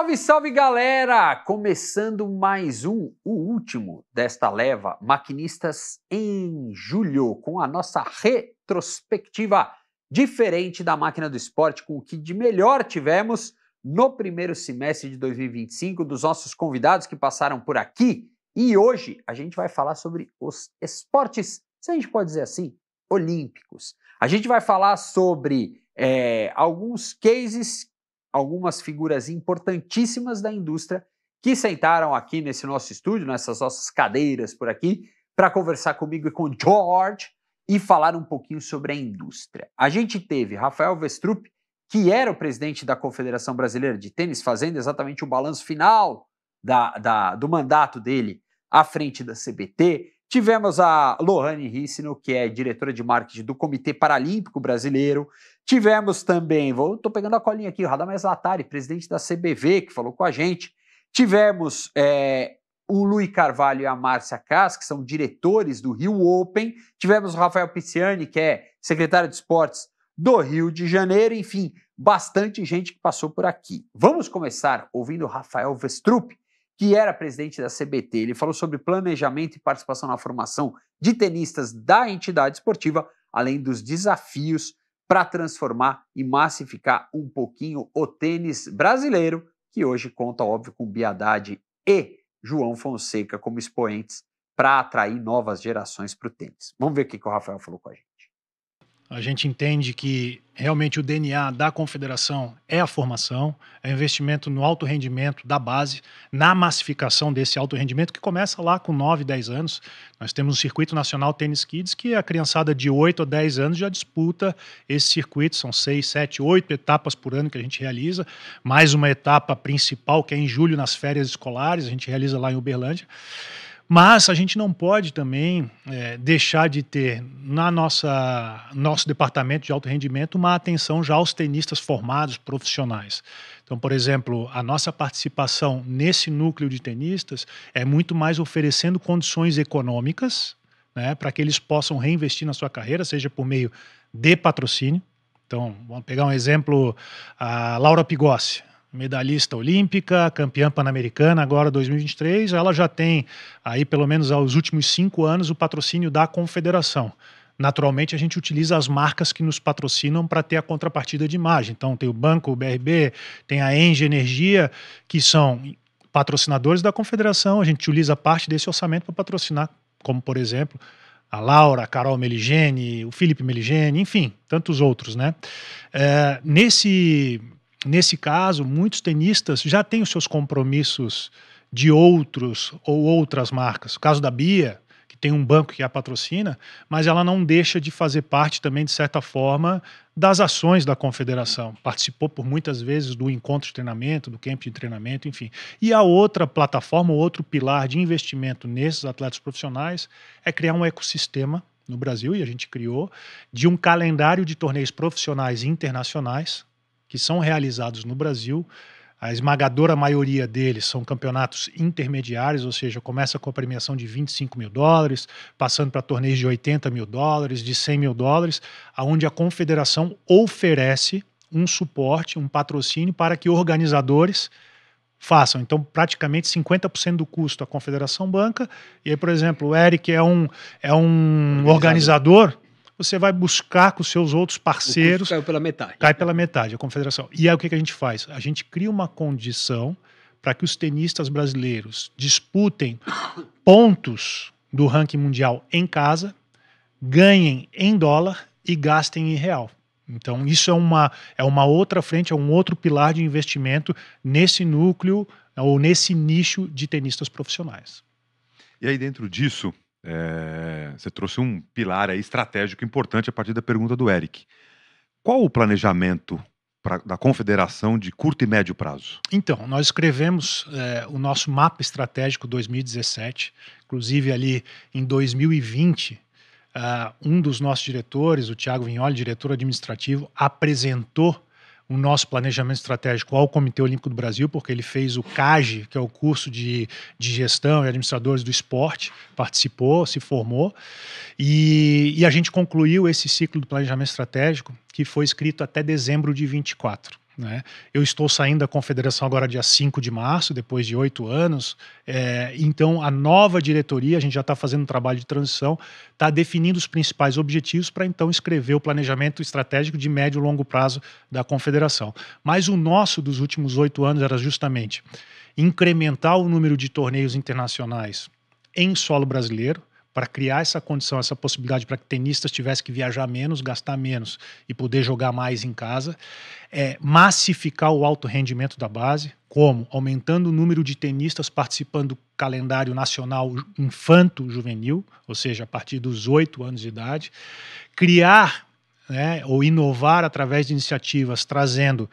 Salve, salve galera! Começando mais o último desta leva, Maquinistas em Julho, com a nossa retrospectiva diferente da Máquina do Esporte, com o que de melhor tivemos no primeiro semestre de 2025, dos nossos convidados que passaram por aqui. E hoje a gente vai falar sobre os esportes, se a gente pode dizer assim, olímpicos. A gente vai falar sobre alguns cases, algumas figuras importantíssimas da indústria que sentaram aqui nesse nosso estúdio, nessas nossas cadeiras por aqui, para conversar comigo e com o George e falar um pouquinho sobre a indústria. A gente teve Rafael Westrup, que era o presidente da Confederação Brasileira de Tênis, fazendo exatamente o balanço final do mandato dele à frente da CBT. Tivemos a Lohane Rissino, que é diretora de marketing do Comitê Paralímpico Brasileiro. Tivemos também, estou pegando a colinha aqui, o Radamés Latari, presidente da CBV, que falou com a gente. Tivemos o Luiz Carvalho e a Márcia Kass, que são diretores do Rio Open. Tivemos o Rafael Pisciani, que é secretário de esportes do Rio de Janeiro. Enfim, bastante gente que passou por aqui. Vamos começar ouvindo o Rafael Westrup, que era presidente da CBT. Ele falou sobre planejamento e participação na formação de tenistas da entidade esportiva, além dos desafios para transformar e massificar um pouquinho o tênis brasileiro, que hoje conta, óbvio, com Bia Haddad e João Fonseca como expoentes para atrair novas gerações para o tênis. Vamos ver o que o Rafael falou com a gente. A gente entende que realmente o DNA da confederação é a formação, é o investimento no alto rendimento da base, na massificação desse alto rendimento que começa lá com 9, 10 anos. Nós temos um circuito nacional Tênis Kids que a criançada de 8 a 10 anos já disputa esse circuito, são 6, 7, 8 etapas por ano que a gente realiza, mais uma etapa principal que é em julho nas férias escolares, a gente realiza lá em Uberlândia. Mas a gente não pode também deixar de ter nosso departamento de alto rendimento uma atenção já aos tenistas formados, profissionais. Então, por exemplo, a nossa participação nesse núcleo de tenistas é muito mais oferecendo condições econômicas, né, para que eles possam reinvestir na sua carreira, seja por meio de patrocínio. Então, vamos pegar um exemplo, a Laura Pigossi, medalhista olímpica, campeã pan-americana, agora 2023, ela já tem aí pelo menos aos últimos 5 anos o patrocínio da confederação. Naturalmente a gente utiliza as marcas que nos patrocinam para ter a contrapartida de imagem. Então tem o Banco, o BRB, tem a Engie Energia, que são patrocinadores da confederação, a gente utiliza parte desse orçamento para patrocinar, como por exemplo a Laura, a Carol Meligeni, o Felipe Meligeni, enfim, tantos outros, né? Nesse caso, muitos tenistas já têm os seus compromissos de outros ou outras marcas. O caso da Bia, que tem um banco que a patrocina, mas ela não deixa de fazer parte também, de certa forma, das ações da confederação. Participou por muitas vezes do encontro de treinamento, do camp de treinamento, enfim. E a outra plataforma, o outro pilar de investimento nesses atletas profissionais é criar um ecossistema no Brasil, e a gente criou, de um calendário de torneios profissionais e internacionais, que são realizados no Brasil. A esmagadora maioria deles são campeonatos intermediários, ou seja, começa com a premiação de $25 mil, passando para torneios de $80 mil, de $100 mil, onde a confederação oferece um suporte, um patrocínio para que organizadores façam. Então, praticamente 50% do custo a confederação banca, e aí, por exemplo, o Eric é um organizador, você vai buscar com os seus outros parceiros. Caiu pela metade. Cai pela metade, a confederação. E aí o que a gente faz? A gente cria uma condição para que os tenistas brasileiros disputem pontos do ranking mundial em casa, ganhem em dólar e gastem em real. Então isso é uma outra frente, é um outro pilar de investimento nesse núcleo ou nesse nicho de tenistas profissionais. E aí dentro disso, você trouxe um pilar aí estratégico importante a partir da pergunta do Eric. Qual o planejamento da confederação de curto e médio prazo? Então, nós escrevemos o nosso mapa estratégico 2017, inclusive ali em 2020, um dos nossos diretores, o Thiago Vignoli, diretor administrativo, apresentou o nosso planejamento estratégico ao Comitê Olímpico do Brasil, porque ele fez o CAGE, que é o curso de gestão e administradores do esporte, participou, se formou, e a gente concluiu esse ciclo do planejamento estratégico, que foi escrito até dezembro de 24. né? Eu estou saindo da confederação agora dia 5 de março, depois de 8 anos, então a nova diretoria, a gente já está fazendo um trabalho de transição, está definindo os principais objetivos para então escrever o planejamento estratégico de médio e longo prazo da confederação. Mas o nosso dos últimos 8 anos era justamente incrementar o número de torneios internacionais em solo brasileiro, para criar essa condição, essa possibilidade para que tenistas tivessem que viajar menos, gastar menos e poder jogar mais em casa, massificar o alto rendimento da base, como aumentando o número de tenistas participando do calendário nacional infanto-juvenil, ou seja, a partir dos 8 anos de idade, criar, né, ou inovar através de iniciativas trazendo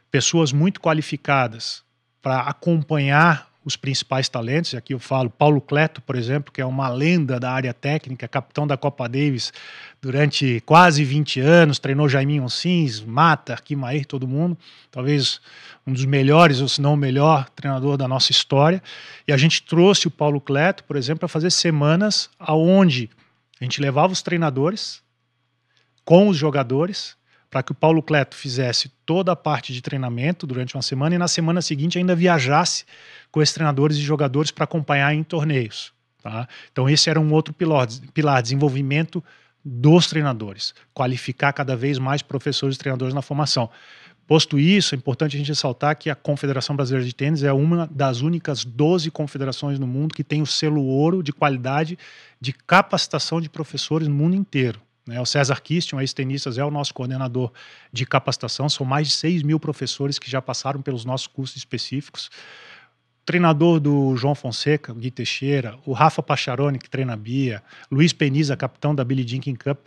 pessoas muito qualificadas para acompanhar os principais talentos, e aqui eu falo Paulo Cleto, por exemplo, que é uma lenda da área técnica, capitão da Copa Davis durante quase 20 anos, treinou Jaiminho Sims, Mata, Kimair, todo mundo, talvez um dos melhores, ou se não o melhor treinador da nossa história, e a gente trouxe o Paulo Cleto, por exemplo, para fazer semanas onde a gente levava os treinadores com os jogadores, para que o Paulo Cleto fizesse toda a parte de treinamento durante uma semana e na semana seguinte ainda viajasse com esses treinadores e jogadores para acompanhar em torneios. Tá? Então esse era um outro pilar, desenvolvimento dos treinadores, qualificar cada vez mais professores e treinadores na formação. Posto isso, é importante a gente ressaltar que a Confederação Brasileira de Tênis é uma das únicas 12 confederações no mundo que tem o selo ouro de qualidade de capacitação de professores no mundo inteiro. O César Kistion, ex-tenistas, é o nosso coordenador de capacitação. São mais de 6 mil professores que já passaram pelos nossos cursos específicos. O treinador do João Fonseca, Gui Teixeira, o Rafa Pacharoni, que treina a Bia, Luiz Peniza, capitão da Billie Jean King Cup.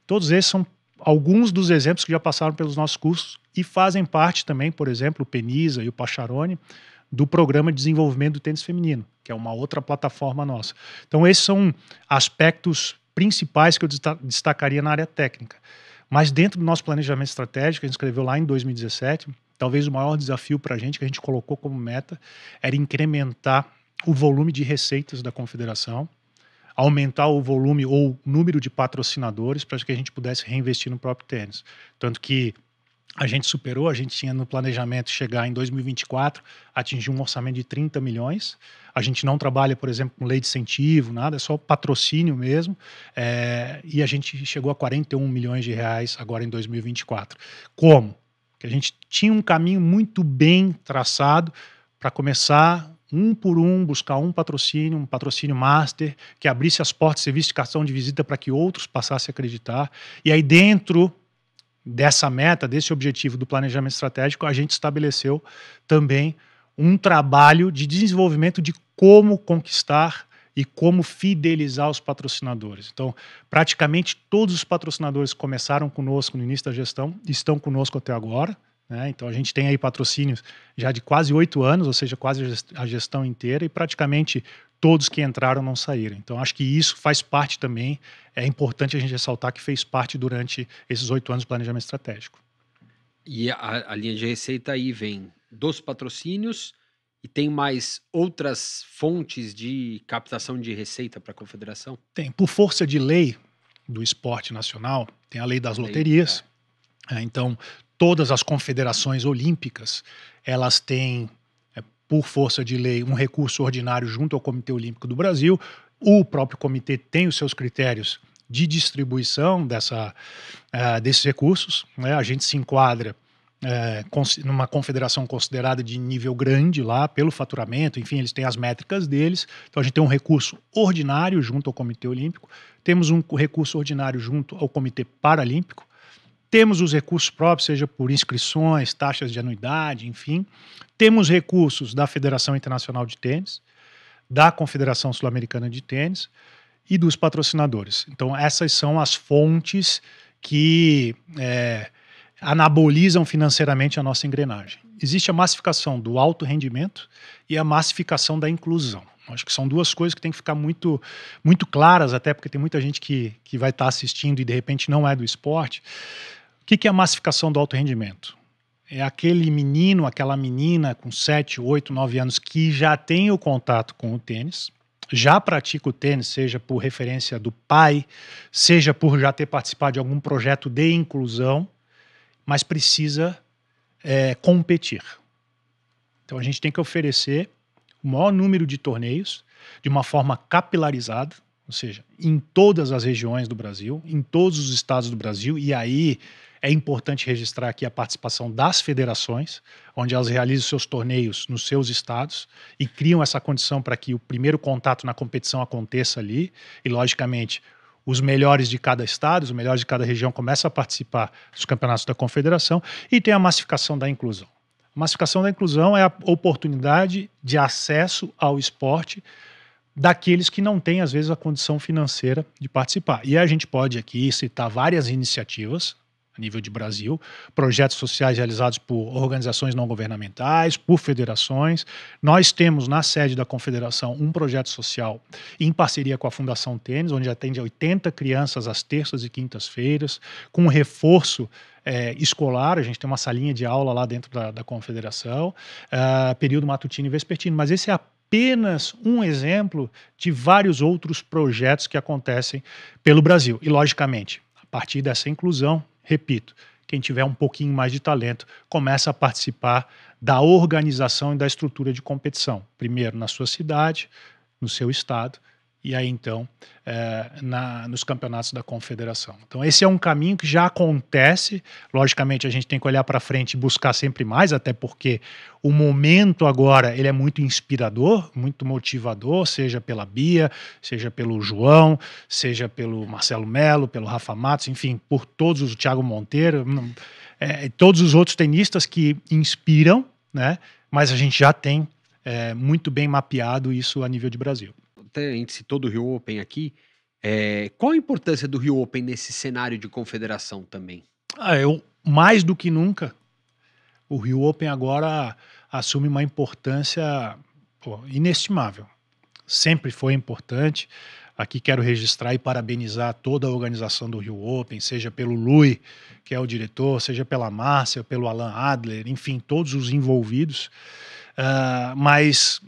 Todos esses são alguns dos exemplos que já passaram pelos nossos cursos e fazem parte também, por exemplo, o Peniza e o Pacharoni, do programa de desenvolvimento do tênis feminino, que é uma outra plataforma nossa. Então esses são aspectos principais que eu destacaria na área técnica. Mas dentro do nosso planejamento estratégico, a gente escreveu lá em 2017, talvez o maior desafio para a gente, que a gente colocou como meta, era incrementar o volume de receitas da confederação, aumentar o volume ou número de patrocinadores para que a gente pudesse reinvestir no próprio tênis. Tanto que a gente superou, a gente tinha no planejamento chegar em 2024, atingir um orçamento de 30 milhões. A gente não trabalha, por exemplo, com lei de incentivo, nada, é só patrocínio mesmo. E a gente chegou a 41 milhões de reais agora em 2024. Como? Porque a gente tinha um caminho muito bem traçado para começar um por um, buscar um patrocínio master, que abrisse as portas, serviço de cartão de visita para que outros passassem a acreditar. E aí dentro dessa meta, desse objetivo do planejamento estratégico, a gente estabeleceu também um trabalho de desenvolvimento de como conquistar e como fidelizar os patrocinadores. Então, praticamente todos os patrocinadores que começaram conosco no início da gestão estão conosco até agora, né? Então, a gente tem aí patrocínios já de quase 8 anos, ou seja, quase a gestão inteira, e praticamente todos que entraram não saíram. Então, acho que isso faz parte também, é importante a gente ressaltar que fez parte durante esses 8 anos do planejamento estratégico. E a linha de receita aí vem dos patrocínios e tem mais outras fontes de captação de receita para a confederação? Tem. Por força de lei do esporte nacional, tem a lei das loterias. Então, todas as confederações olímpicas, elas têm, por força de lei, um recurso ordinário junto ao Comitê Olímpico do Brasil. O próprio comitê tem os seus critérios de distribuição desses recursos, né? A gente se enquadra numa confederação considerada de nível grande lá, pelo faturamento, enfim, eles têm as métricas deles. Então a gente tem um recurso ordinário junto ao Comitê Olímpico, temos um recurso ordinário junto ao Comitê Paralímpico, temos os recursos próprios, seja por inscrições, taxas de anuidade, enfim. Temos recursos da Federação Internacional de Tênis, da Confederação Sul-Americana de Tênis e dos patrocinadores. Então essas são as fontes que anabolizam financeiramente a nossa engrenagem. Existe a massificação do alto rendimento e a massificação da inclusão. Acho que são duas coisas que tem que ficar muito, muito claras, até porque tem muita gente que vai estar assistindo e de repente não é do esporte. O que é a massificação do alto rendimento? É aquele menino, aquela menina com 7, 8, 9 anos que já tem o contato com o tênis, já pratica o tênis, seja por referência do pai, seja por já ter participado de algum projeto de inclusão, mas precisa competir. Então a gente tem que oferecer o maior número de torneios de uma forma capilarizada, ou seja, em todas as regiões do Brasil, em todos os estados do Brasil, e aí é importante registrar aqui a participação das federações, onde elas realizam seus torneios nos seus estados e criam essa condição para que o primeiro contato na competição aconteça ali, e logicamente os melhores de cada estado, os melhores de cada região começam a participar dos campeonatos da confederação, e tem a massificação da inclusão. A massificação da inclusão é a oportunidade de acesso ao esporte daqueles que não têm, às vezes, a condição financeira de participar. E a gente pode aqui citar várias iniciativas a nível de Brasil, projetos sociais realizados por organizações não governamentais, por federações. Nós temos na sede da Confederação um projeto social em parceria com a Fundação Tênis, onde atende 80 crianças às terças e quintas-feiras, com reforço escolar. A gente tem uma salinha de aula lá dentro da Confederação, período matutino e vespertino, mas esse é apenas um exemplo de vários outros projetos que acontecem pelo Brasil. E, logicamente, a partir dessa inclusão, repito, quem tiver um pouquinho mais de talento começa a participar da organização e da estrutura de competição. Primeiro na sua cidade, no seu estado, e aí então nos campeonatos da confederação. Então esse é um caminho que já acontece. Logicamente a gente tem que olhar para frente e buscar sempre mais, até porque o momento agora ele é muito inspirador, muito motivador, seja pela Bia, seja pelo João, seja pelo Marcelo Melo, pelo Rafa Matos, enfim, por todos o Thiago Monteiro, todos os outros tenistas que inspiram, né? Mas a gente já tem muito bem mapeado isso a nível de Brasil. Até a gente citou do Rio Open aqui. Qual a importância do Rio Open nesse cenário de confederação também? Mais do que nunca, o Rio Open agora assume uma importância inestimável. Sempre foi importante. Aqui quero registrar e parabenizar toda a organização do Rio Open, seja pelo Lui, que é o diretor, seja pela Márcia, pelo Alan Adler, enfim, todos os envolvidos. Mas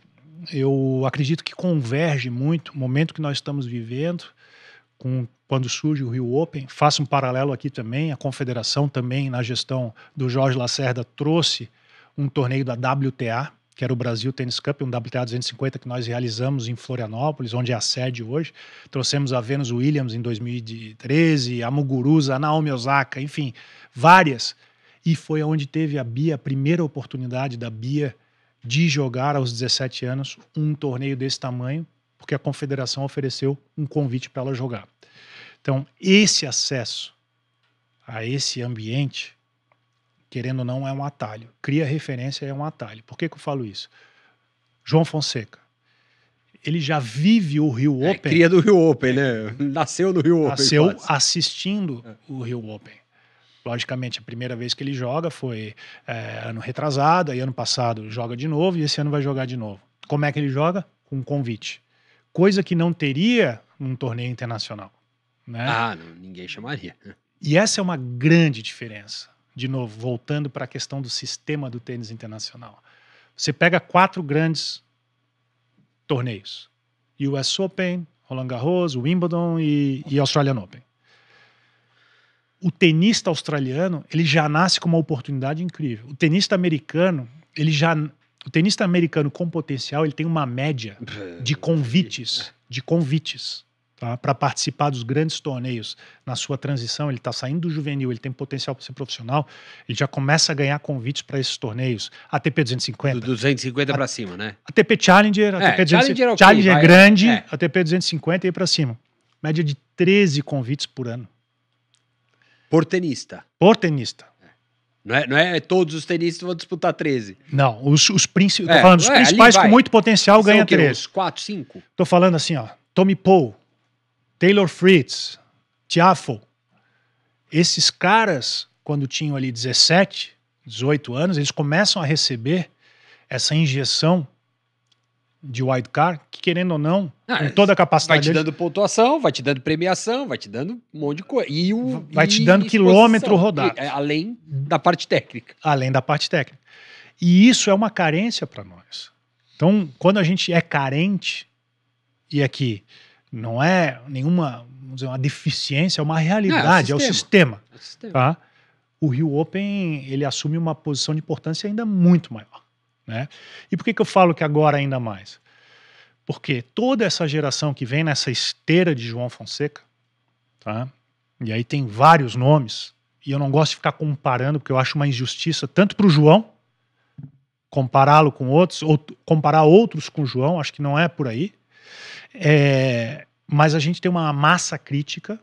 eu acredito que converge muito o momento que nós estamos vivendo quando surge o Rio Open. Faço um paralelo aqui também, a confederação também, na gestão do Jorge Lacerda, trouxe um torneio da WTA, que era o Brasil Tennis Cup, um WTA 250 que nós realizamos em Florianópolis, onde é a sede hoje. Trouxemos a Venus Williams em 2013, a Muguruza, a Naomi Osaka, enfim, várias. E foi onde teve a Bia, a primeira oportunidade da Bia de jogar aos 17 anos um torneio desse tamanho, porque a confederação ofereceu um convite para ela jogar. Então, esse acesso a esse ambiente, querendo ou não, é um atalho. Cria referência, é um atalho. Por que eu falo isso? João Fonseca, ele já vive o Rio Open. Cria do Rio Open, né? Nasceu no Rio Open. Nasceu assistindo o Rio Open. Logicamente, a primeira vez que ele joga foi ano retrasado, aí ano passado joga de novo e esse ano vai jogar de novo. Como é que ele joga? Com um convite. Coisa que não teria num torneio internacional. Né? Ninguém chamaria. E essa é uma grande diferença. De novo, voltando para a questão do sistema do tênis internacional. Você pega 4 grandes torneios. US Open, Roland Garros, Wimbledon e Australian Open. O tenista australiano, ele já nasce com uma oportunidade incrível. O tenista americano, o tenista americano com potencial, ele tem uma média de convites, tá, para participar dos grandes torneios. Na sua transição, ele está saindo do juvenil, ele tem potencial para ser profissional, ele já começa a ganhar convites para esses torneios. ATP 250. Do 250 para cima, né? ATP Challenger, ATP 250, Challenger grande, ATP 250 e para cima. Média de 13 convites por ano. Por tenista. Por tenista. Não é todos os tenistas vão disputar 13. Não, os principais com muito potencial ganham 13. Uns 4, 5? Tô falando assim, Tommy Paul, Taylor Fritz, Tiafoe. Esses caras, quando tinham ali 17, 18 anos, eles começam a receber essa injeção de wildcard, que querendo ou não, com toda a capacidade... Vai te dando pontuação, vai te dando premiação, vai te dando um monte de coisa. Vai te dando quilômetro rodado. Além da parte técnica. Além da parte técnica. E isso é uma carência para nós. Então, quando a gente é carente, e aqui não é nenhuma, vamos dizer, uma deficiência, é uma realidade, é o sistema. Tá? o Rio Open ele assume uma posição de importância ainda muito maior, né? E por que eu falo que agora ainda mais? Porque toda essa geração que vem nessa esteira de João Fonseca, tá? E aí tem vários nomes, e eu não gosto de ficar comparando, porque eu acho uma injustiça tanto para o João, compará-lo com outros, ou comparar outros com o João, acho que não é por aí. Mas a gente tem uma massa crítica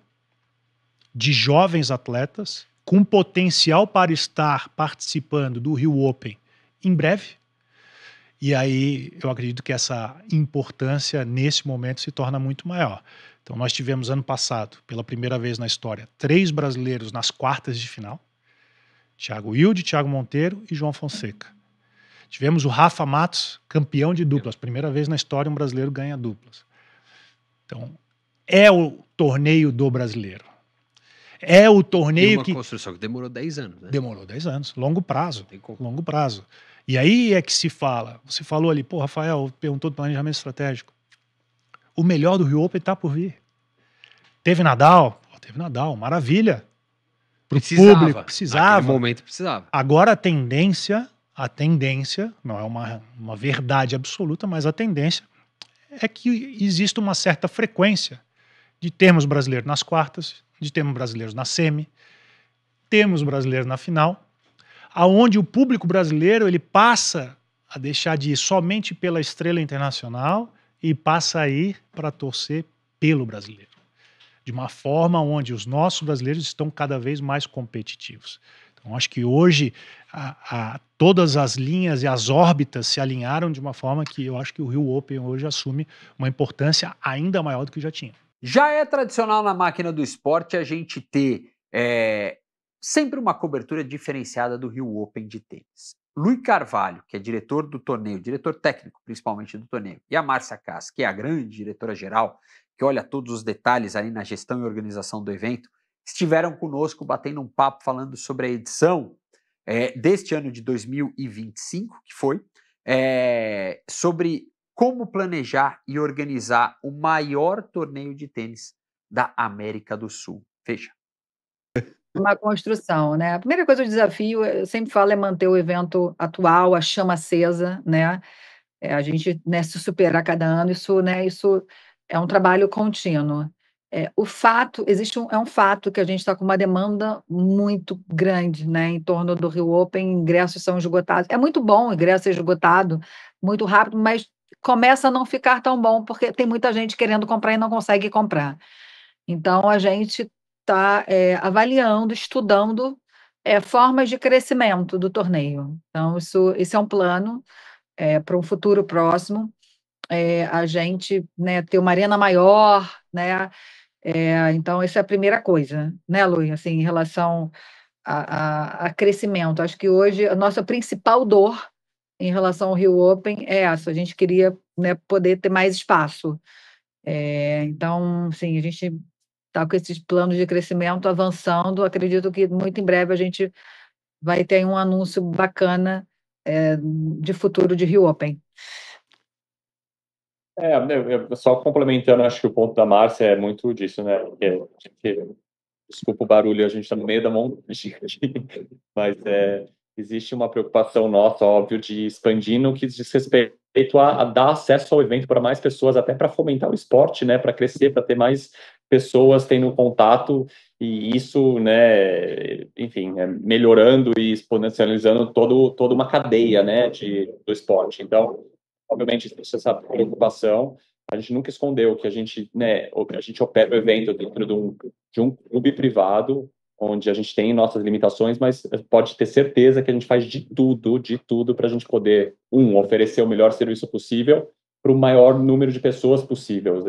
de jovens atletas com potencial para estar participando do Rio Open em breve. E aí eu acredito que essa importância nesse momento se torna muito maior. Então nós tivemos ano passado, pela primeira vez na história, 3 brasileiros nas quartas de final. Thiago Wilde, Thiago Monteiro e João Fonseca. Tivemos o Rafa Matos, campeão de duplas. Primeira vez na história um brasileiro ganha duplas. Então, é o torneio do brasileiro. É o torneio uma construção que demorou 10 anos, né? Demorou 10 anos. Longo prazo. Longo prazo. E aí é que se fala. Você falou ali, pô, Rafael, perguntou do planejamento estratégico. O melhor do Rio Open está por vir. Teve Nadal? Teve Nadal, maravilha. Pro público, precisava. Naquele momento precisava. Agora a tendência, não é uma verdade absoluta, mas a tendência é que existe uma certa frequência de termos brasileiros nas quartas, de termos brasileiros na semi, termos brasileiros na final, aonde o público brasileiro ele passa a deixar de ir somente pela estrela internacional e passa a ir para torcer pelo brasileiro. De uma forma onde os nossos brasileiros estão cada vez mais competitivos. Então, acho que hoje todas as linhas e as órbitas se alinharam de uma forma que eu acho que o Rio Open hoje assume uma importância ainda maior do que já tinha. Já é tradicional na máquina do esporte a gente ter sempre uma cobertura diferenciada do Rio Open de tênis. Luiz Carvalho, que é diretor do torneio, diretor técnico principalmente do torneio, e a Márcia Cass, que é a grande diretora-geral, que olha todos os detalhes ali na gestão e organização do evento, estiveram conosco batendo um papo falando sobre a edição deste ano de 2025, que foi, sobre como planejar e organizar o maior torneio de tênis da América do Sul. Veja. Uma construção, né? A primeira coisa, o desafio, eu sempre falo, é manter o evento atual, a chama acesa, né? A gente, né, se superar cada ano, isso é um trabalho contínuo. É um fato que a gente está com uma demanda muito grande, né, em torno do Rio Open, ingressos são esgotados. É muito bom o ingresso ser esgotado muito rápido, mas começa a não ficar tão bom, porque tem muita gente querendo comprar e não consegue comprar. Então, a gente está avaliando, estudando formas de crescimento do torneio. Então, esse é um plano para um futuro próximo. A gente, né, ter uma arena maior, né? Então, essa é a primeira coisa, né, Luiz? Assim, em relação a crescimento. Acho que hoje a nossa principal dor em relação ao Rio Open é essa. A gente queria, né, poder ter mais espaço. Então, sim, a gente está com esses planos de crescimento avançando. Acredito que muito em breve a gente vai ter um anúncio bacana de futuro de Rio Open. Só complementando, acho que o ponto da Márcia é muito disso, né? Desculpa o barulho, a gente está no meio da montagem, mas existe uma preocupação nossa, óbvio, de expandir no que diz respeito a dar acesso ao evento para mais pessoas, até para fomentar o esporte, né? Para crescer, para ter mais pessoas tendo contato, e isso, né? Enfim, melhorando e exponencializando toda uma cadeia, né? Do esporte. Então, obviamente, existe essa preocupação. A gente nunca escondeu que a gente opera o evento dentro de um clube privado, onde a gente tem nossas limitações, mas pode ter certeza que a gente faz de tudo para a gente poder, oferecer o melhor serviço possível para o maior número de pessoas possível.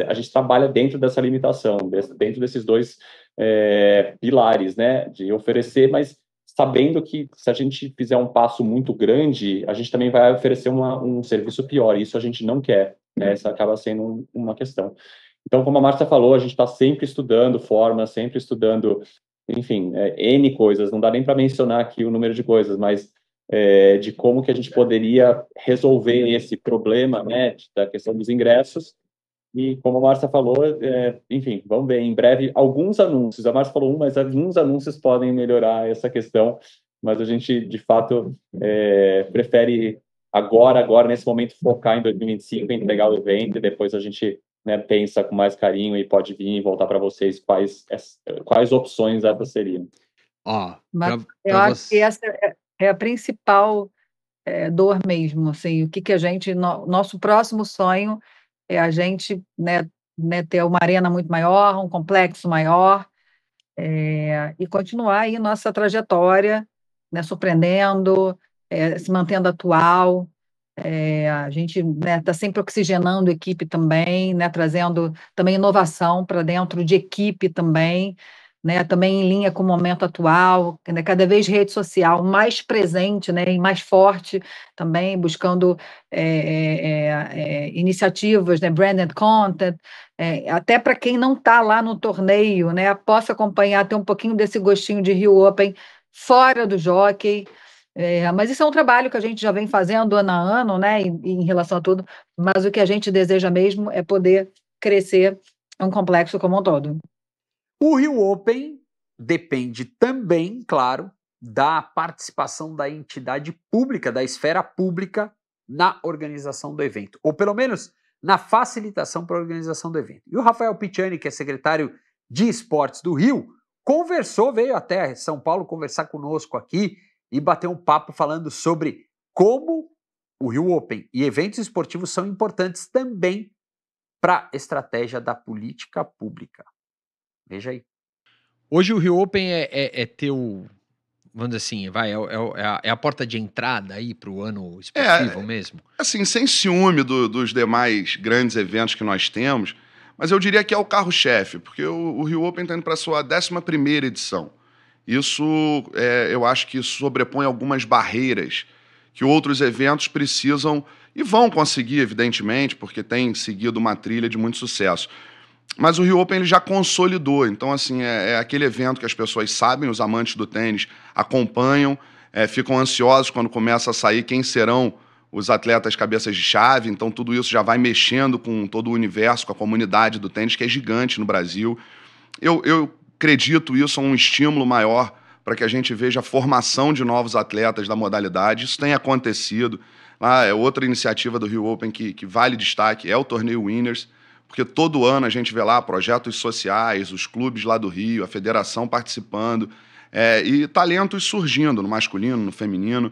A gente trabalha dentro dessa limitação, dentro desses dois pilares, né, de oferecer, mas sabendo que se a gente fizer um passo muito grande, a gente também vai oferecer um serviço pior, e isso a gente não quer, né? Essa acaba sendo uma questão. Então, como a Márcia falou, a gente está sempre estudando formas, sempre estudando, enfim, N coisas, não dá nem para mencionar aqui o número de coisas, mas de como que a gente poderia resolver esse problema, né, da questão dos ingressos, E como a Márcia falou, enfim, vamos ver em breve alguns anúncios. A Márcia falou mas alguns anúncios podem melhorar essa questão, mas a gente, de fato, prefere agora, nesse momento, focar em 2025, entregar o evento, e depois a gente, né, pensa com mais carinho e pode vir e voltar para vocês quais opções essas seriam. Ó, Mas eu acho que essa é a principal dor mesmo, assim, o que a gente, nosso próximo sonho é a gente, né, ter uma arena muito maior, um complexo maior, e continuar aí nossa trajetória, né, surpreendendo, se mantendo atual. A gente, né, tá sempre oxigenando a equipe também, né, trazendo também inovação para dentro de equipe também, né, também em linha com o momento atual, né, cada vez rede social mais presente, né, e mais forte também, buscando iniciativas, né, branded content, até para quem não está lá no torneio, né, possa acompanhar, ter um pouquinho desse gostinho de Rio Open fora do jockey. Mas isso é um trabalho que a gente já vem fazendo ano a ano, né, em relação a tudo, mas o que a gente deseja mesmo é poder crescer um complexo como um todo. O Rio Open depende também, claro, da participação da entidade pública, da esfera pública na organização do evento, ou pelo menos na facilitação para a organização do evento. E o Rafael Picciani, que é secretário de Esportes do Rio, veio até São Paulo conversar conosco aqui e bater um papo falando sobre como o Rio Open e eventos esportivos são importantes também para a estratégia da política pública. Veja aí. Hoje o Rio Open é teu, vamos dizer assim, é a porta de entrada aí para o ano esportivo mesmo? Assim, sem ciúme dos demais grandes eventos que nós temos, mas eu diria que é o carro-chefe, porque o Rio Open está indo para a sua 11ª edição. Isso, eu acho que sobrepõe algumas barreiras que outros eventos precisam e vão conseguir, evidentemente, porque tem seguido uma trilha de muito sucesso. Mas o Rio Open ele já consolidou, então assim, é aquele evento que as pessoas sabem, os amantes do tênis acompanham, ficam ansiosos quando começa a sair quem serão os atletas cabeças de chave, então tudo isso já vai mexendo com todo o universo, com a comunidade do tênis, que é gigante no Brasil. Eu acredito isso é um estímulo maior para que a gente veja a formação de novos atletas da modalidade. Isso tem acontecido. É outra iniciativa do Rio Open que vale destaque, é o torneio Winners, porque todo ano a gente vê lá projetos sociais, os clubes lá do Rio, a federação participando, e talentos surgindo no masculino, no feminino.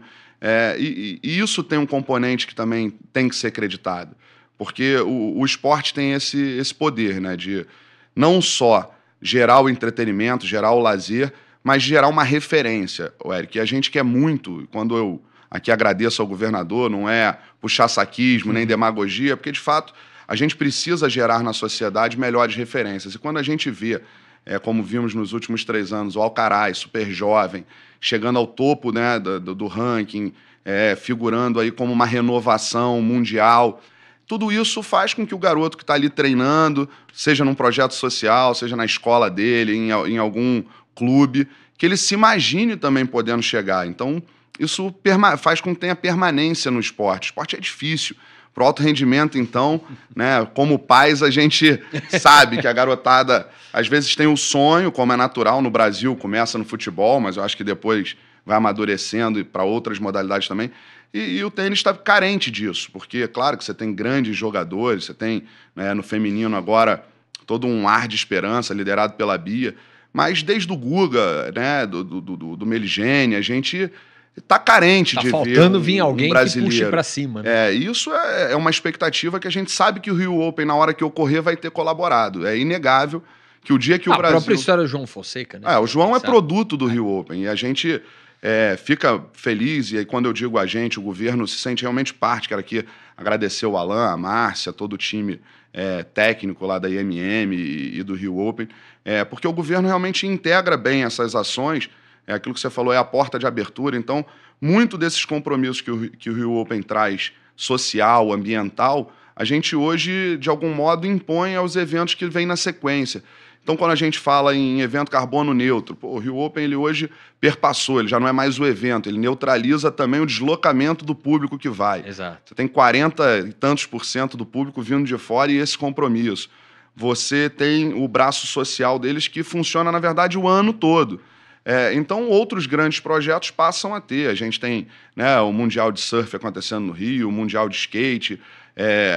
E isso tem um componente que também tem que ser acreditado, porque o esporte tem esse poder, né, de não só gerar o entretenimento, gerar o lazer, mas gerar uma referência, Eric. E a gente quer muito, quando eu aqui agradeço ao governador, não é puxar saquismo nem demagogia, porque de fato a gente precisa gerar na sociedade melhores referências. E quando a gente vê, como vimos nos últimos 3 anos, o Alcaraz, super jovem, chegando ao topo, né, do ranking, figurando aí como uma renovação mundial, tudo isso faz com que o garoto que está ali treinando, seja num projeto social, seja na escola dele, em algum clube, que ele se imagine também podendo chegar. Então, isso faz com que tenha permanência no esporte. O esporte é difícil. Para o alto rendimento, então, né, como pais, a gente sabe que a garotada, às vezes, tem o sonho, como é natural no Brasil, começa no futebol, mas eu acho que depois vai amadurecendo e para outras modalidades também. E o tênis está carente disso, porque é claro que você tem grandes jogadores, você tem, né, no feminino agora todo um ar de esperança liderado pela Bia, mas desde o Guga, né, do Meligeni, a gente está carente de ver faltando vir alguém brasileiro que puxe para cima, né? Isso é uma expectativa que a gente sabe que o Rio Open, na hora que ocorrer, vai ter colaborado. É inegável que o dia que o Brasil... A própria história do João Fonseca, né? O João é produto do Rio Open, e a gente fica feliz, e aí quando eu digo a gente, o governo se sente realmente parte. Quero aqui agradecer o Alan, a Márcia, todo o time técnico lá da IMM e do Rio Open, porque o governo realmente integra bem essas ações. Aquilo que você falou é a porta de abertura. Então, muito desses compromissos que o Rio Open traz, social, ambiental, a gente hoje, de algum modo, impõe aos eventos que vêm na sequência. Então, quando a gente fala em evento carbono neutro, o Rio Open ele hoje perpassou, ele já não é mais o evento, ele neutraliza também o deslocamento do público que vai. Exato. Você tem 40 e tantos % do público vindo de fora e esse compromisso. Você tem o braço social deles que funciona, na verdade, o ano todo. Então, outros grandes projetos passam a ter. A gente tem, né, o Mundial de Surf acontecendo no Rio, o Mundial de Skate,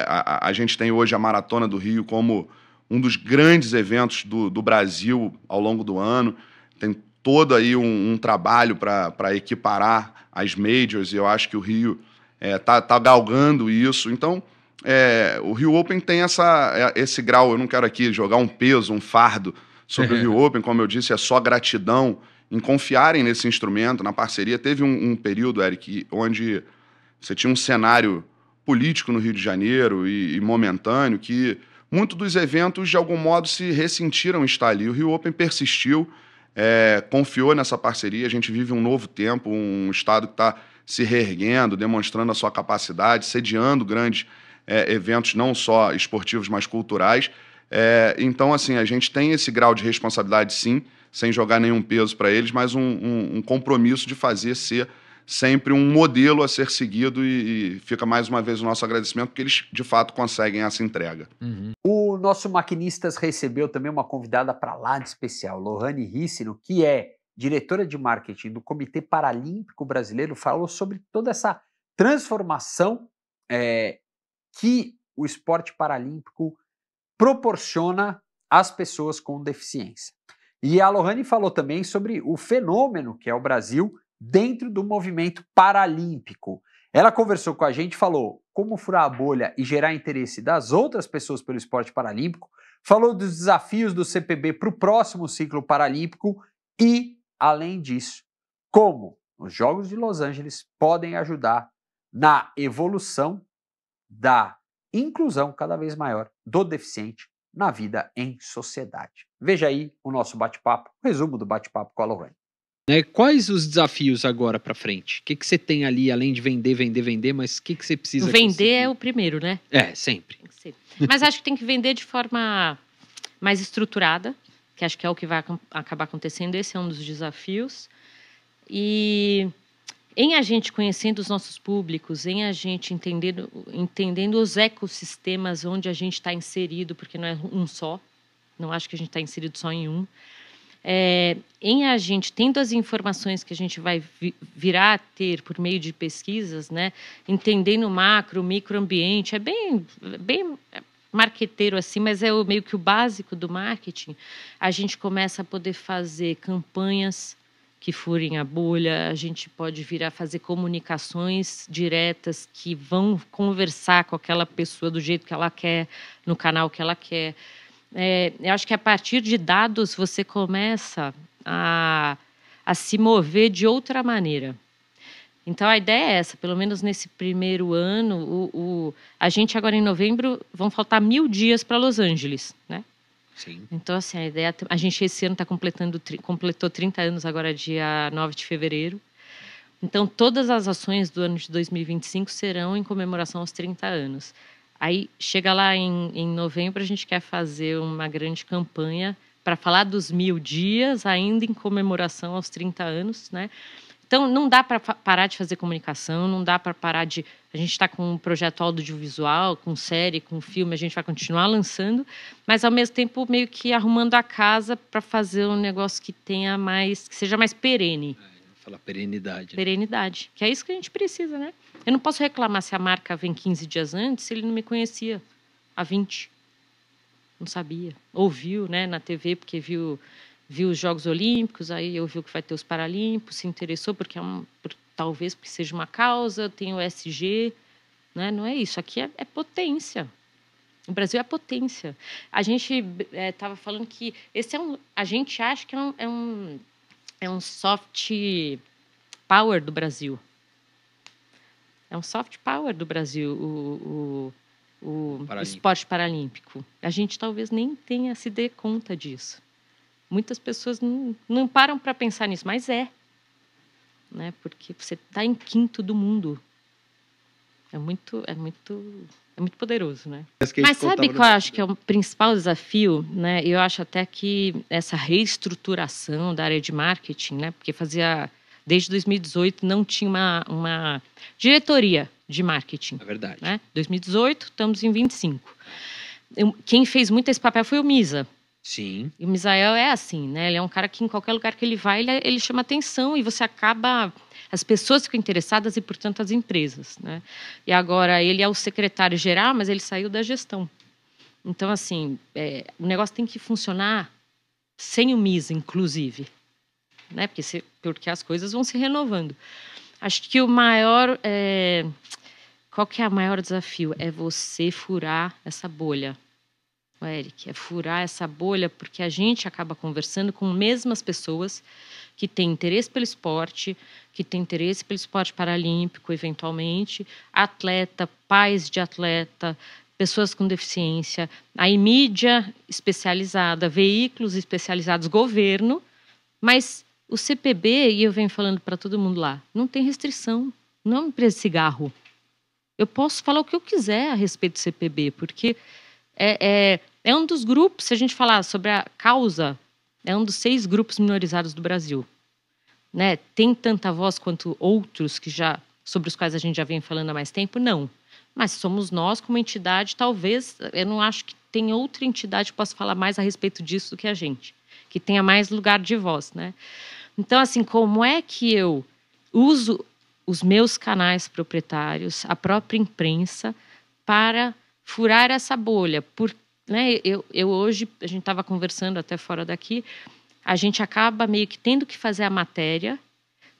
a gente tem hoje a Maratona do Rio como um dos grandes eventos do Brasil ao longo do ano. Tem todo aí um trabalho para equiparar as majors, e eu acho que o Rio tá galgando isso. Então, o Rio Open tem esse grau, eu não quero aqui jogar um peso, um fardo sobre o Rio Open, como eu disse, é só gratidão em confiarem nesse instrumento, na parceria. Teve um período, Eric, onde você tinha um cenário político no Rio de Janeiro e momentâneo que muitos dos eventos, de algum modo, se ressentiram estar ali. O Rio Open persistiu, confiou nessa parceria. A gente vive um novo tempo, um estado que está se reerguendo, demonstrando a sua capacidade, sediando grandes eventos, não só esportivos, mas culturais. Então, assim, a gente tem esse grau de responsabilidade, sim, sem jogar nenhum peso para eles, mas um compromisso de fazer ser sempre um modelo a ser seguido, e fica mais uma vez o nosso agradecimento, porque eles, de fato, conseguem essa entrega. Uhum. O nosso Maquinistas recebeu também uma convidada para lá de especial, Lohane Rissino, que é diretora de marketing do Comitê Paralímpico Brasileiro, falou sobre toda essa transformação que o esporte paralímpico proporciona às pessoas com deficiência. E a Lohane falou também sobre o fenômeno que é o Brasil dentro do movimento paralímpico. Ela conversou com a gente, falou como furar a bolha e gerar interesse das outras pessoas pelo esporte paralímpico, falou dos desafios do CPB para o próximo ciclo paralímpico e, além disso, como os Jogos de Los Angeles podem ajudar na evolução da inclusão cada vez maior do deficiente na vida em sociedade. Veja aí o nosso bate-papo, o resumo do bate-papo com a Lohane. Quais os desafios agora para frente? O que você tem ali, além de vender, mas o que você precisa Vender conseguir? é o primeiro, né? Sempre. Tem que ser. Mas acho que tem que vender de forma mais estruturada, que acho que é o que vai acabar acontecendo. Esse é um dos desafios. E em a gente conhecendo os nossos públicos, em a gente entendendo os ecossistemas onde a gente está inserido, porque não é um só, não acho que a gente está inserido só em um. Em a gente tendo as informações que a gente vai virar a ter por meio de pesquisas, né, entendendo o macro, microambiente, é bem marqueteiro assim, mas é meio que o básico do marketing. A gente começa a poder fazer campanhas que furem a bolha, a gente pode vir a fazer comunicações diretas que vão conversar com aquela pessoa do jeito que ela quer, no canal que ela quer. Eu acho que a partir de dados você começa a se mover de outra maneira. Então a ideia é essa, pelo menos nesse primeiro ano, a gente agora em novembro, vão faltar 1000 dias para Los Angeles, né? Sim. Então assim, a ideia, a gente esse ano completou 30 anos agora dia 9 de fevereiro. Então todas as ações do ano de 2025 serão em comemoração aos 30 anos. Aí, chega lá em novembro, a gente quer fazer uma grande campanha para falar dos 1000 dias, ainda em comemoração aos 30 anos, né? Então, não dá para parar de fazer comunicação, não dá para parar de... A gente está com um projeto audiovisual, com série, com filme, a gente vai continuar lançando, mas, ao mesmo tempo, meio que arrumando a casa para fazer um negócio que seja mais perene. Falar perenidade. Perenidade, que é isso que a gente precisa, né? Eu não posso reclamar se a marca vem 15 dias antes, se ele não me conhecia há 20. Não sabia. Ouviu, né, na TV, porque viu os Jogos Olímpicos, aí ouviu que vai ter os Paralímpicos, se interessou porque talvez porque seja uma causa, tem o SG, né? Não é isso, aqui é potência. O Brasil é potência. A gente estava falando que esse a gente acha que é um soft power do Brasil. É um soft power do Brasil, o esporte paralímpico. A gente talvez nem tenha se dê conta disso. Muitas pessoas não param para pensar nisso, mas né? Porque você está em 5º do mundo. É É muito poderoso, né? Mas que a gente Mas sabe contava que eu acho que é o principal desafio, né? Eu acho até que essa reestruturação da área de marketing, né? Porque desde 2018 não tinha uma diretoria de marketing, É verdade. né? 2018, estamos em 25. Quem fez muito esse papel foi o Misa. Sim. E o Misael é assim, né? Ele é um cara que em qualquer lugar que ele vai, ele chama atenção e você acaba... As pessoas ficam interessadas e, portanto, as empresas, né? E agora, ele é o secretário-geral, mas ele saiu da gestão. Então, assim, o negócio tem que funcionar sem o Misa, inclusive, né? Porque as coisas vão se renovando. Acho que o maior... Qual que é o maior desafio? É você furar essa bolha. Eric, é furar essa bolha, porque a gente acaba conversando com as mesmas pessoas que têm interesse pelo esporte, que têm interesse pelo esporte paralímpico, eventualmente, atleta, pais de atleta, pessoas com deficiência, aí mídia especializada, veículos especializados, governo, mas o CPB, e eu venho falando para todo mundo lá, não tem restrição, não é uma empresa de cigarro. Eu posso falar o que eu quiser a respeito do CPB, porque é um dos grupos, se a gente falar sobre a causa, é um dos 6 grupos minorizados do Brasil. Né? Tem tanta voz quanto outros sobre os quais a gente já vem falando há mais tempo? Não. Mas somos nós, como entidade, talvez, eu não acho que tem outra entidade que possa falar mais a respeito disso do que a gente, que tenha mais lugar de voz. Né? Então, assim, como é que eu uso os meus canais proprietários, a própria imprensa, para furar essa bolha? Né, eu hoje, a gente estava conversando até fora daqui, a gente acaba meio que tendo que fazer a matéria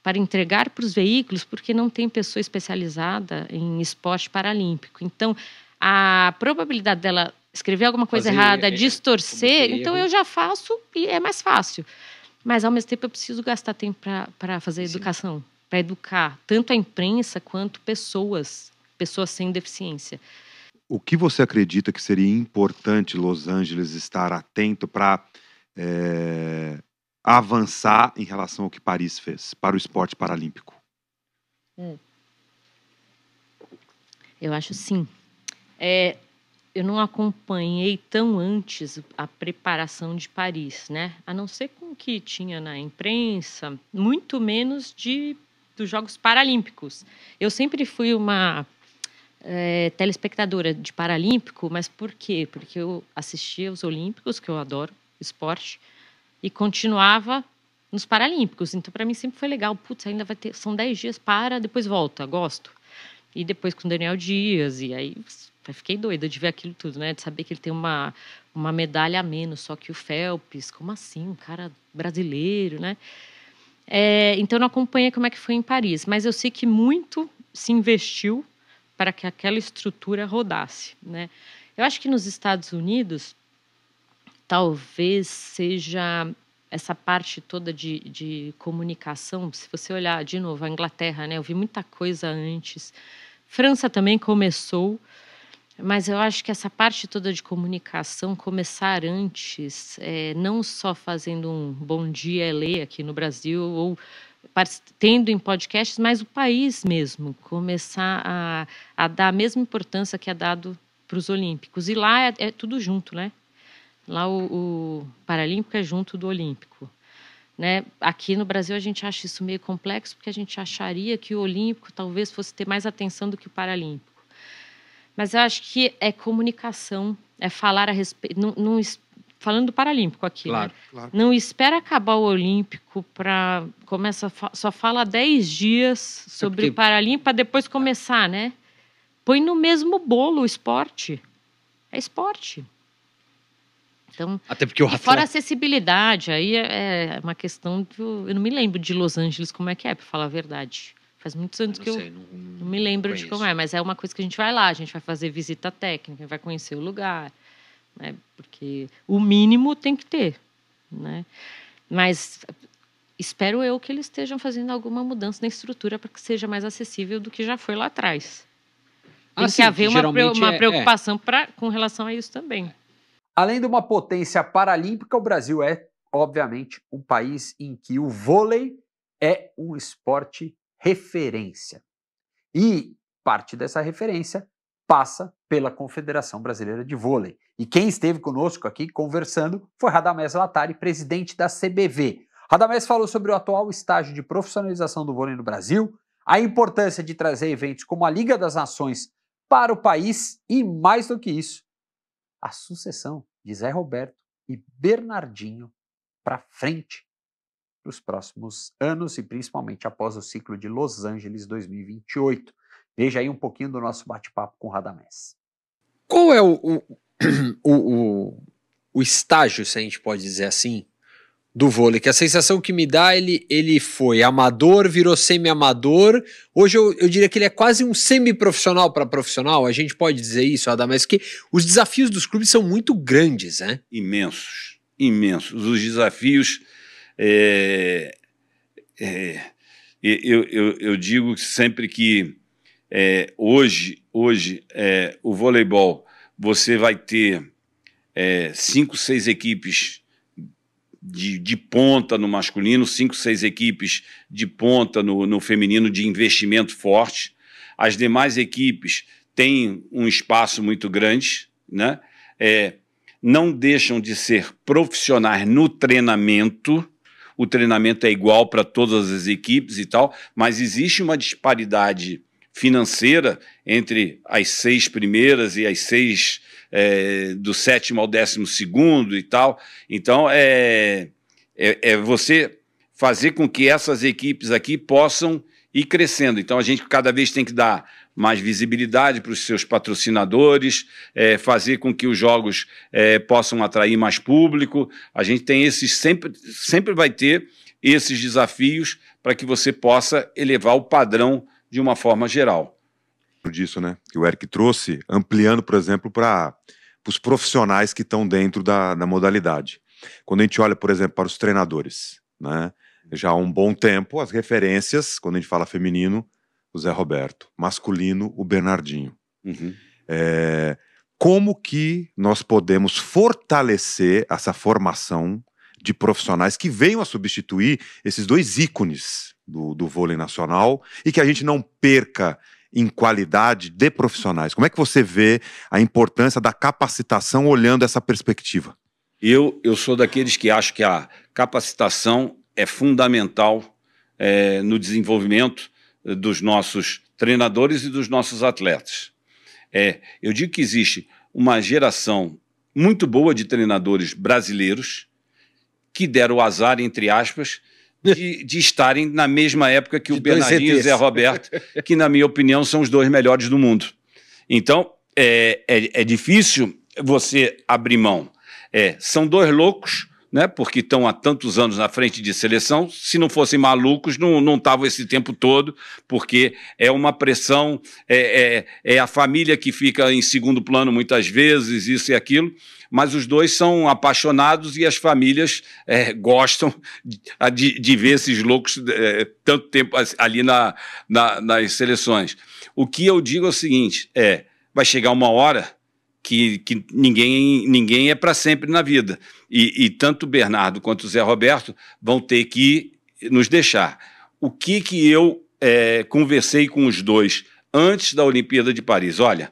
para entregar para os veículos, porque não tem pessoa especializada em esporte paralímpico. Então, a probabilidade dela escrever alguma coisa errada, distorcer, então eu já faço e é mais fácil. Mas, ao mesmo tempo, eu preciso gastar tempo para fazer educação, para educar tanto a imprensa quanto pessoas sem deficiência. O que você acredita que seria importante Los Angeles estar atento para avançar em relação ao que Paris fez para o esporte paralímpico? Eu acho sim. Eu não acompanhei tão antes a preparação de Paris, né? A não ser com o que tinha na imprensa, muito menos dos Jogos Paralímpicos. Eu sempre fui uma telespectadora de Paralímpico, mas por quê? Porque eu assistia os Olímpicos, que eu adoro esporte, e continuava nos Paralímpicos. Então, para mim, sempre foi legal. Putz, ainda são 10 dias depois volta, gosto. E depois com o Daniel Dias, e aí eu fiquei doida de ver aquilo tudo, né? De saber que ele tem uma medalha a menos, só que o Phelps, como assim? Um cara brasileiro, né? Então, eu não acompanhei como é que foi em Paris, mas eu sei que muito se investiu para que aquela estrutura rodasse, né? Eu acho que nos Estados Unidos, talvez seja essa parte toda de comunicação. Se você olhar, de novo, a Inglaterra, né? Eu vi muita coisa antes. França também começou, mas eu acho que essa parte toda de comunicação começar antes, não só fazendo um Bom Dia LA aqui no Brasil, ou tendo em podcasts, mas o país mesmo começar a dar a mesma importância que é dado para os Olímpicos. E lá é tudo junto, né? Lá o Paralímpico é junto do Olímpico. Né? Aqui no Brasil a gente acha isso meio complexo, porque a gente acharia que o Olímpico talvez fosse ter mais atenção do que o Paralímpico. Mas eu acho que é comunicação, é falar a respeito... Falando do Paralímpico aqui, claro, né? Claro. Não espera acabar o Olímpico para... Só fala 10 dias sobre o Paralímpico para depois começar, né? Põe no mesmo bolo o esporte. É esporte. Então, até porque fora a acessibilidade, aí é uma questão eu não me lembro de Los Angeles como é que é, para falar a verdade. Faz muitos anos que eu não me lembro de como é, mas é uma coisa que a gente vai lá, a gente vai fazer visita técnica, vai conhecer o lugar, né? Porque o mínimo tem que ter, né? Mas espero eu que eles estejam fazendo alguma mudança na estrutura para que seja mais acessível do que já foi lá atrás. Tem que haver uma preocupação com relação a isso também. Além de uma potência paralímpica, o Brasil é, obviamente, um país em que o vôlei é um esporte referência. E parte dessa referência passa pela Confederação Brasileira de Vôlei. E quem esteve conosco aqui conversando foi Radamés Latari, presidente da CBV. Radamés falou sobre o atual estágio de profissionalização do vôlei no Brasil, a importância de trazer eventos como a Liga das Nações para o país e, mais do que isso, a sucessão de Zé Roberto e Bernardinho para frente nos próximos anos e principalmente após o ciclo de Los Angeles 2028. Veja aí um pouquinho do nosso bate-papo com o Radamés. Qual é o estágio, se a gente pode dizer assim, do vôlei? Que a sensação que me dá, ele foi amador, virou semi-amador. Hoje eu diria que ele é quase um semi-profissional para profissional. A gente pode dizer isso, Radamés, que os desafios dos clubes são muito grandes, né? Imensos, imensos. Os desafios... Eu digo sempre que hoje o voleibol, você vai ter 5, 6 equipes de ponta no masculino, 5, 6 equipes de ponta no feminino de investimento forte. As demais equipes têm um espaço muito grande, né? Não deixam de ser profissionais no treinamento. O treinamento é igual para todas as equipes e tal, mas existe uma disparidade financeira entre as 6 primeiras e as 6 do 7º ao 12º e tal. Então, você fazer com que essas equipes aqui possam ir crescendo. Então, a gente cada vez tem que dar mais visibilidade para os seus patrocinadores, fazer com que os jogos possam atrair mais público. A gente tem sempre vai ter esses desafios para que você possa elevar o padrão de uma forma geral. Disso, né? Que o Eric trouxe, ampliando, por exemplo, para os profissionais que estão dentro da modalidade. Quando a gente olha, por exemplo, para os treinadores, né? Já há um bom tempo, as referências, quando a gente fala feminino, o Zé Roberto, masculino, o Bernardinho. Uhum. Como que nós podemos fortalecer essa formação de profissionais que venham a substituir esses 2 ícones do vôlei nacional e que a gente não perca em qualidade de profissionais? Como é que você vê a importância da capacitação olhando essa perspectiva? Eu sou daqueles que acham que a capacitação é fundamental no desenvolvimento dos nossos treinadores e dos nossos atletas. Eu digo que existe uma geração muito boa de treinadores brasileiros que deram o azar, entre aspas, de estarem na mesma época que o Bernardinho e o Zé Roberto, que, na minha opinião, são os 2 melhores do mundo. Então, é difícil você abrir mão. São 2 loucos, né, porque estão há tantos anos na frente de seleção. Se não fossem malucos, não estavam esse tempo todo, porque é uma pressão, a família que fica em segundo plano muitas vezes, isso e aquilo, mas os 2 são apaixonados e as famílias gostam de ver esses loucos tanto tempo ali nas seleções. O que eu digo é o seguinte, vai chegar uma hora que ninguém é para sempre na vida. E tanto o Bernardo quanto o Zé Roberto vão ter que nos deixar. O que eu conversei com os 2 antes da Olimpíada de Paris? Olha,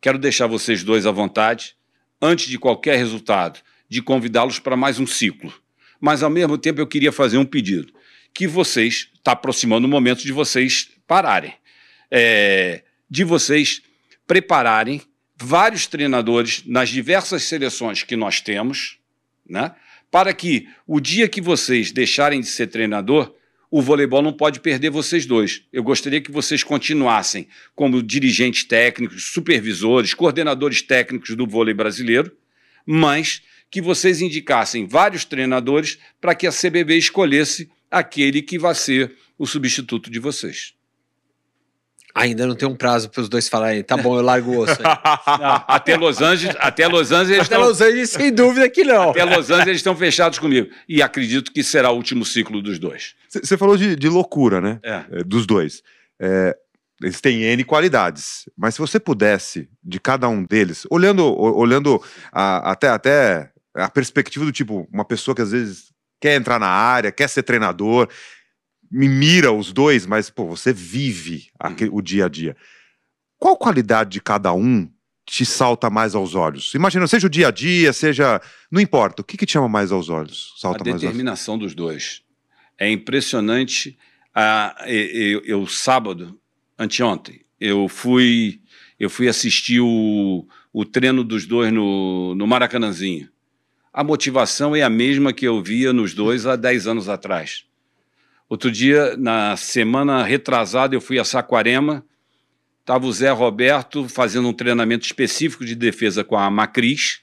quero deixar vocês 2 à vontade, antes de qualquer resultado, de convidá-los para mais um ciclo. Mas, ao mesmo tempo, eu queria fazer um pedido, que vocês, está aproximando o momento de vocês pararem, de vocês prepararem vários treinadores nas diversas seleções que nós temos, né, para que o dia que vocês deixarem de ser treinador, o voleibol não pode perder vocês 2. Eu gostaria que vocês continuassem como dirigentes técnicos, supervisores, coordenadores técnicos do vôlei brasileiro, mas que vocês indicassem vários treinadores para que a CBV escolhesse aquele que vai ser o substituto de vocês. Ainda não tem um prazo para os 2 falarem, tá bom, eu largo o osso aí. Não, até Los Angeles Los Angeles, sem dúvida que não. Até Los Angeles eles estão fechados comigo. E acredito que será o último ciclo dos 2. Você falou de loucura, né? Dos 2. Eles têm N qualidades. Mas se você pudesse, de cada um deles, olhando até a perspectiva do tipo, uma pessoa que às vezes quer entrar na área, quer ser treinador, me mira os 2, mas pô, você vive o dia a dia. Qual qualidade de cada um te salta mais aos olhos? Imagina, seja o dia a dia, seja... Não importa, o que te chama mais aos olhos? Salta A mais aos olhos? determinação dos dois. É impressionante. Eu sábado, anteontem, eu fui assistir o treino dos dois no Maracanãzinho. A motivação é a mesma que eu via nos dois há 10 anos atrás. Outro dia, na semana retrasada, eu fui a Saquarema, estava o Zé Roberto fazendo um treinamento específico de defesa com a Macris,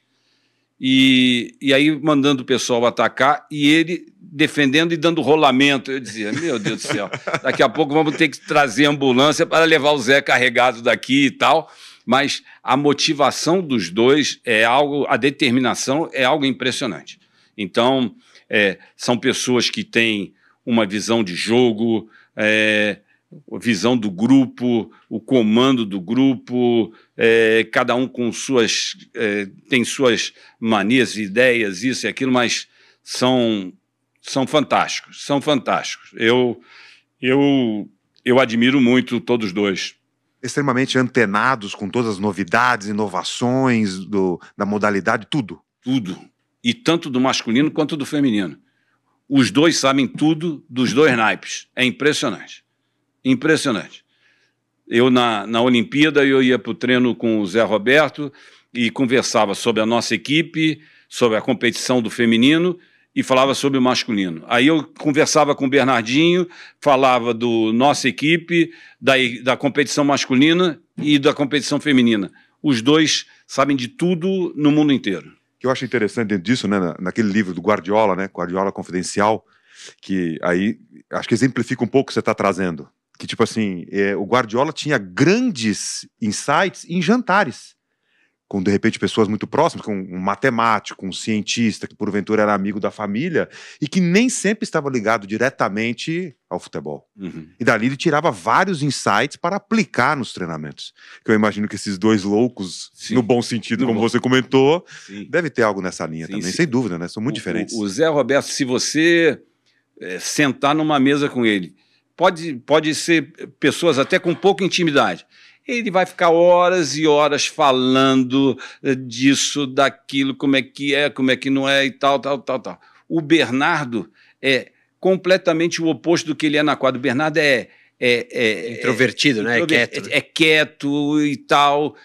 e aí mandando o pessoal atacar, e ele defendendo e dando rolamento. Eu dizia, meu Deus do céu, daqui a pouco vamos ter que trazer ambulância para levar o Zé carregado daqui e tal. Mas a motivação dos dois é algo, a determinação é algo impressionante. Então, são pessoas que têm uma visão de jogo, visão do grupo, o comando do grupo, cada um com tem suas manias, ideias, isso e aquilo, mas são fantásticos, são fantásticos. Eu admiro muito todos os dois. Extremamente antenados com todas as novidades, inovações da modalidade, tudo. Tudo. E tanto do masculino quanto do feminino. Os dois sabem tudo dos dois naipes. É impressionante. Impressionante. Eu, na Olimpíada, eu ia para o treino com o Zé Roberto e conversava sobre a nossa equipe, sobre a competição do feminino e falava sobre o masculino. Aí eu conversava com o Bernardinho, falava da nossa equipe, da competição masculina e da competição feminina. Os dois sabem de tudo no mundo inteiro. O que eu acho interessante dentro disso, né, naquele livro do Guardiola, né, Guardiola Confidencial, que aí acho que exemplifica um pouco o que você está trazendo. Que, tipo assim, o Guardiola tinha grandes insights em jantares, com, de repente, pessoas muito próximas, com um matemático, um cientista, que porventura era amigo da família, e que nem sempre estava ligado diretamente ao futebol. Uhum. E dali ele tirava vários insights para aplicar nos treinamentos. Que eu imagino que esses dois loucos, sim, no bom sentido, como você comentou, sim, deve ter algo nessa linha sim, também, sim, sem dúvida, né? São muito diferentes. O Zé Roberto, se você sentar numa mesa com ele, pode ser pessoas até com pouca intimidade, ele vai ficar horas e horas falando disso, daquilo, como é que não é e tal. O Bernardo é completamente o oposto do que ele é na quadra. O Bernardo introvertido, né? É quieto e tal.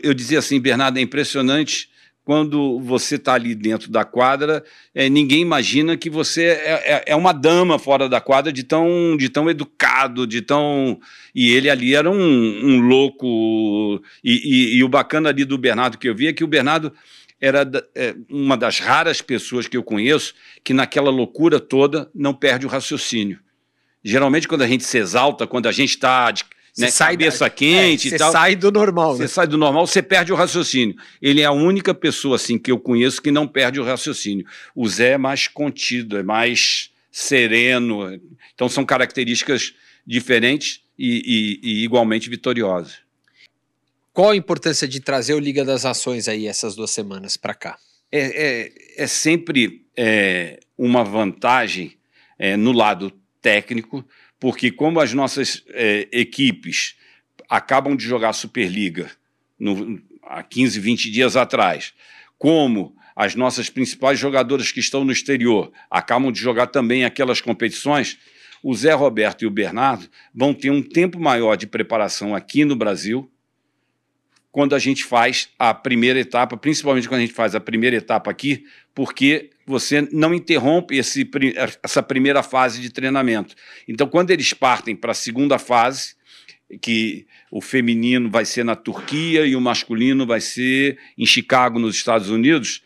Eu dizia assim, Bernardo, é impressionante quando você está ali dentro da quadra, ninguém imagina que você é uma dama fora da quadra, de tão educado, E ele ali era um louco. E o bacana ali do Bernardo que eu vi é que o Bernardo era uma das raras pessoas que eu conheço que naquela loucura toda não perde o raciocínio. Geralmente, quando a gente se exalta, quando a gente está... Né, cabeça quente e tal. Você sai do normal. Você sai do normal, você perde o raciocínio. Ele é a única pessoa assim que eu conheço que não perde o raciocínio. O Zé é mais contido, é mais sereno. Então são características diferentes e igualmente vitoriosas. Qual a importância de trazer o Liga das Nações aí essas 2 semanas para cá? É sempre uma vantagem no lado técnico, porque como as nossas equipes acabam de jogar a Superliga há 15, 20 dias atrás, como as nossas principais jogadoras que estão no exterior acabam de jogar também aquelas competições, o Zé Roberto e o Bernardo vão ter um tempo maior de preparação aqui no Brasil, quando a gente faz a primeira etapa, principalmente quando a gente faz a primeira etapa aqui, porque você não interrompe essa primeira fase de treinamento. Então, quando eles partem para a segunda fase, que o feminino vai ser na Turquia e o masculino vai ser em Chicago, nos Estados Unidos,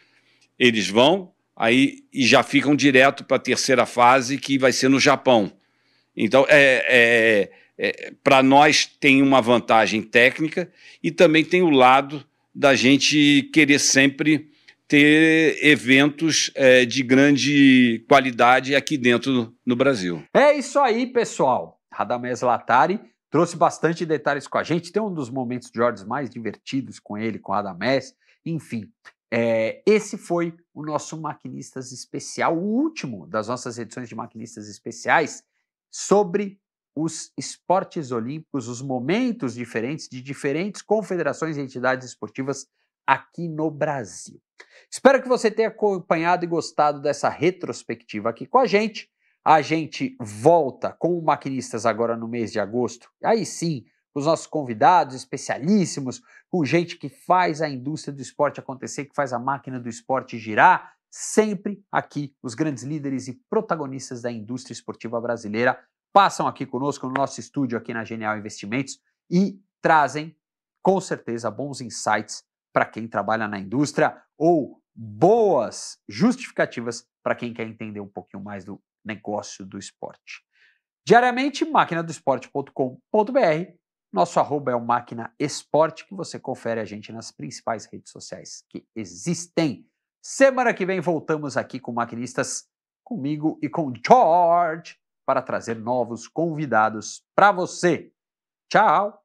eles vão aí e já ficam direto para a terceira fase, que vai ser no Japão. Então, para nós tem uma vantagem técnica e também tem o lado da gente querer sempre ter eventos de grande qualidade aqui dentro no Brasil. É isso aí, pessoal. Radamés Latari trouxe bastante detalhes com a gente. Tem um dos momentos de ordens mais divertidos com ele, com o Radamés. Enfim, esse foi o nosso Maquinistas Especial, o último das nossas edições de Maquinistas Especiais, sobre os esportes olímpicos, os momentos diferentes de diferentes confederações e entidades esportivas aqui no Brasil. Espero que você tenha acompanhado e gostado dessa retrospectiva aqui com a gente. A gente volta com o Maquinistas agora no mês de agosto. Aí sim, com os nossos convidados especialíssimos, com gente que faz a indústria do esporte acontecer, que faz a máquina do esporte girar. Sempre aqui, os grandes líderes e protagonistas da indústria esportiva brasileira passam aqui conosco no nosso estúdio aqui na Genial Investimentos e trazem, com certeza, bons insights para quem trabalha na indústria ou boas justificativas para quem quer entender um pouquinho mais do negócio do esporte. Diariamente, maquinadoesporte.com.br, nosso arroba é o Máquina Esporte, que você confere a gente nas principais redes sociais que existem. Semana que vem voltamos aqui com Maquinistas, comigo e com George, para trazer novos convidados para você. Tchau!